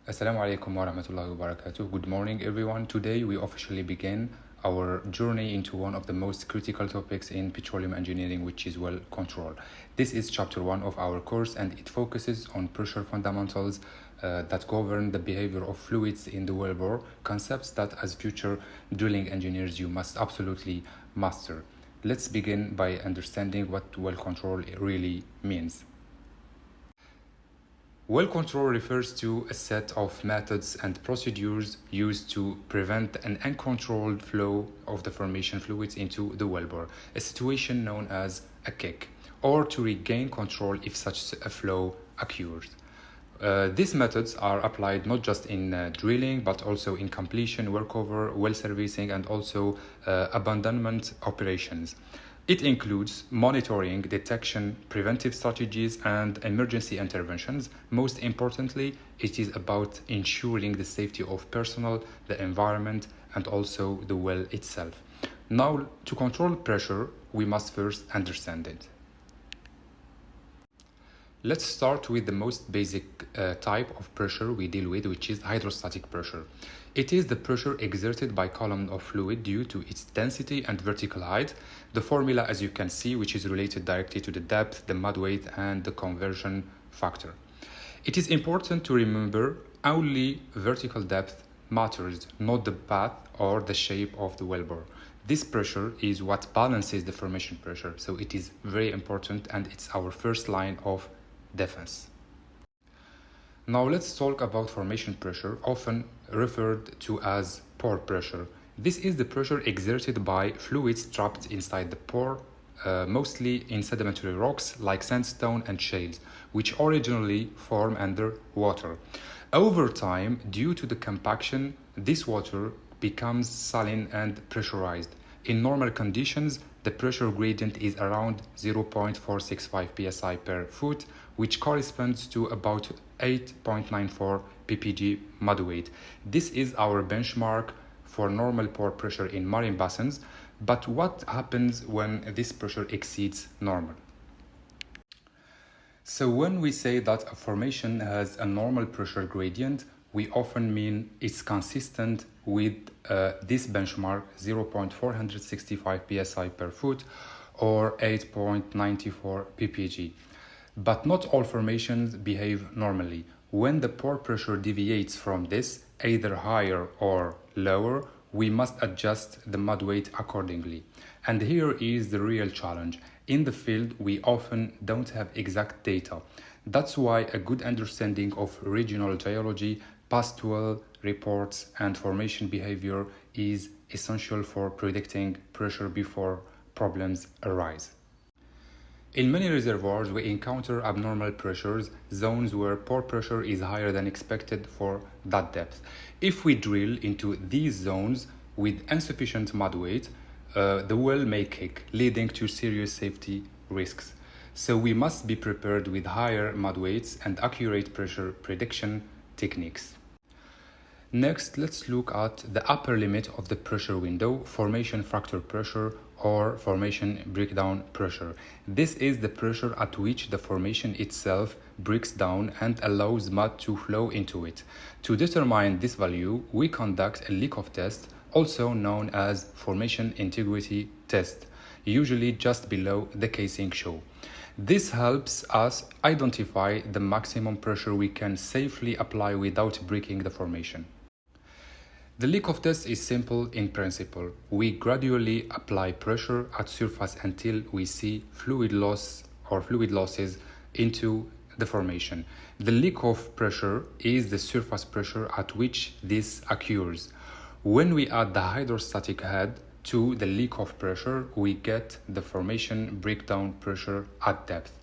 Assalamu alaikum wa rahmatullahi wa barakatuh. Good morning, everyone. Today we officially begin our journey into one of the most critical topics in petroleum engineering, which is well control. This is chapter 1 of our course, and it focuses on pressure fundamentals that govern the behavior of fluids in the wellbore, concepts that as future drilling engineers you must absolutely master. Let's begin by understanding what well control really means. Well control refers to a set of methods and procedures used to prevent an uncontrolled flow of the formation fluids into the wellbore, a situation known as a kick, or to regain control if such a flow occurs. These methods are applied not just in drilling but also in completion, workover, well servicing, and also abandonment operations. It includes monitoring, detection, preventive strategies, and emergency interventions. Most importantly, it is about ensuring the safety of personnel, the environment, and also the well itself. Now, to control pressure, we must first understand it. Let's start with the most basic type of pressure we deal with, which is hydrostatic pressure. It is the pressure exerted by column of fluid due to its density and vertical height. The formula, as you can see, which is related directly to the depth, the mud weight, and the conversion factor. It is important to remember only vertical depth matters, not the path or the shape of the wellbore. This pressure is what balances the formation pressure, so it is very important and it's our first line of defense. Now let's talk about formation pressure, often referred to as pore pressure. This is the pressure exerted by fluids trapped inside the pore, mostly in sedimentary rocks like sandstone and shales, which originally form under water. Over time, due to the compaction, this water becomes saline and pressurized. In normal conditions, the pressure gradient is around 0.465 psi per foot, which corresponds to about 8.94 ppg mud weight. This is our benchmark for normal pore pressure in marine basins, but what happens when this pressure exceeds normal? So when we say that a formation has a normal pressure gradient, we often mean it's consistent with this benchmark 0.465 psi per foot or 8.94 ppg. But not all formations behave normally. When the pore pressure deviates from this, either higher or lower, we must adjust the mud weight accordingly. And here is the real challenge. In the field, we often don't have exact data. That's why a good understanding of regional geology, past well reports, and formation behavior is essential for predicting pressure before problems arise. In many reservoirs, we encounter abnormal pressures, zones where pore pressure is higher than expected for that depth. If we drill into these zones with insufficient mud weight, the well may kick, leading to serious safety risks. So we must be prepared with higher mud weights and accurate pressure prediction techniques. Next, let's look at the upper limit of the pressure window, formation fracture pressure or formation breakdown pressure. This is the pressure at which the formation itself breaks down and allows mud to flow into it. To determine this value, we conduct a leak-off test, also known as formation integrity test, usually just below the casing show. This helps us identify the maximum pressure we can safely apply without breaking the formation. The leak-off test is simple in principle. We gradually apply pressure at surface until we see fluid loss or fluid losses into the formation. The leak-off pressure is the surface pressure at which this occurs. When we add the hydrostatic head to the leak-off pressure, we get the formation breakdown pressure at depth.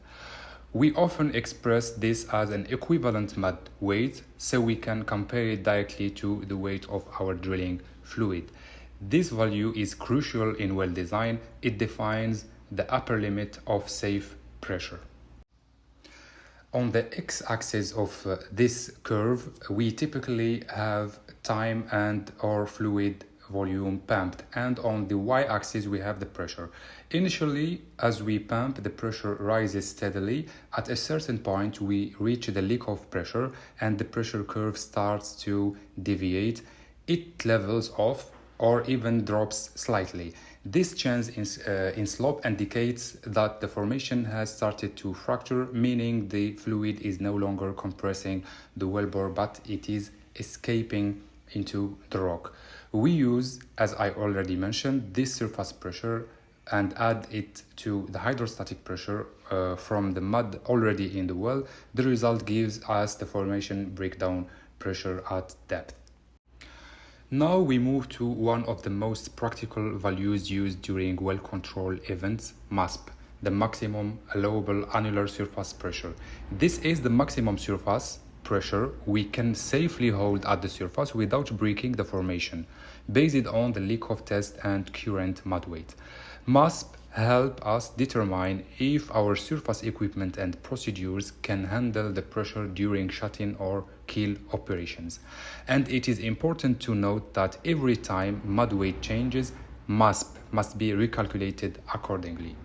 We often express this as an equivalent mud weight so we can compare it directly to the weight of our drilling fluid. This value is crucial in well design. It defines the upper limit of safe pressure. On the x-axis of this curve, we typically have time and or fluid volume pumped, and on the y-axis we have the pressure. Initially, as we pump, the pressure rises steadily. At a certain point we reach the leak-off pressure and the pressure curve starts to deviate. It levels off or even drops slightly. This change in slope indicates that the formation has started to fracture, meaning the fluid is no longer compressing the wellbore but it is escaping into the rock. We use, as I already mentioned, this surface pressure and add it to the hydrostatic pressure from the mud already in the well. The result gives us the formation breakdown pressure at depth. Now we move to one of the most practical values used during well control events, MAASP, the maximum allowable annular surface pressure. This is the maximum surface pressure we can safely hold at the surface without breaking the formation, based on the leak-off test and current mud weight. MAASP help us determine if our surface equipment and procedures can handle the pressure during shut-in or kill operations. And it is important to note that every time mud weight changes, MAASP must be recalculated accordingly.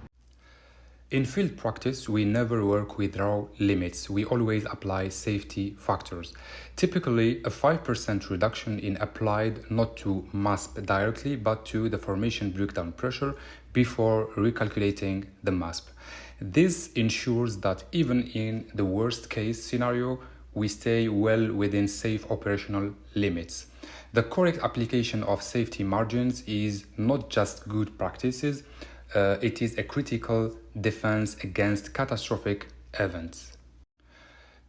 In field practice, we never work with raw limits. We always apply safety factors. Typically, a 5% reduction is applied not to MAASP directly, but to the formation breakdown pressure before recalculating the MAASP. This ensures that even in the worst case scenario, we stay well within safe operational limits. The correct application of safety margins is not just good practices, it is a critical defense against catastrophic events.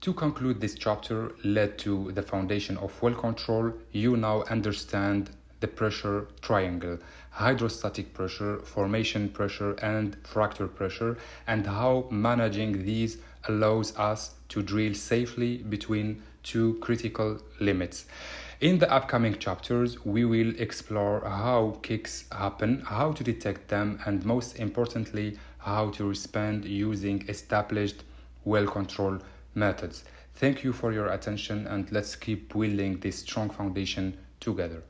To conclude, this chapter led to the foundation of well control. You now understand the pressure triangle: hydrostatic pressure, formation pressure, and fracture pressure, and how managing these allows us to drill safely between two critical limits. In the upcoming chapters, we will explore how kicks happen, how to detect them, and most importantly, how to respond using established well control methods. Thank you for your attention, and let's keep building this strong foundation together.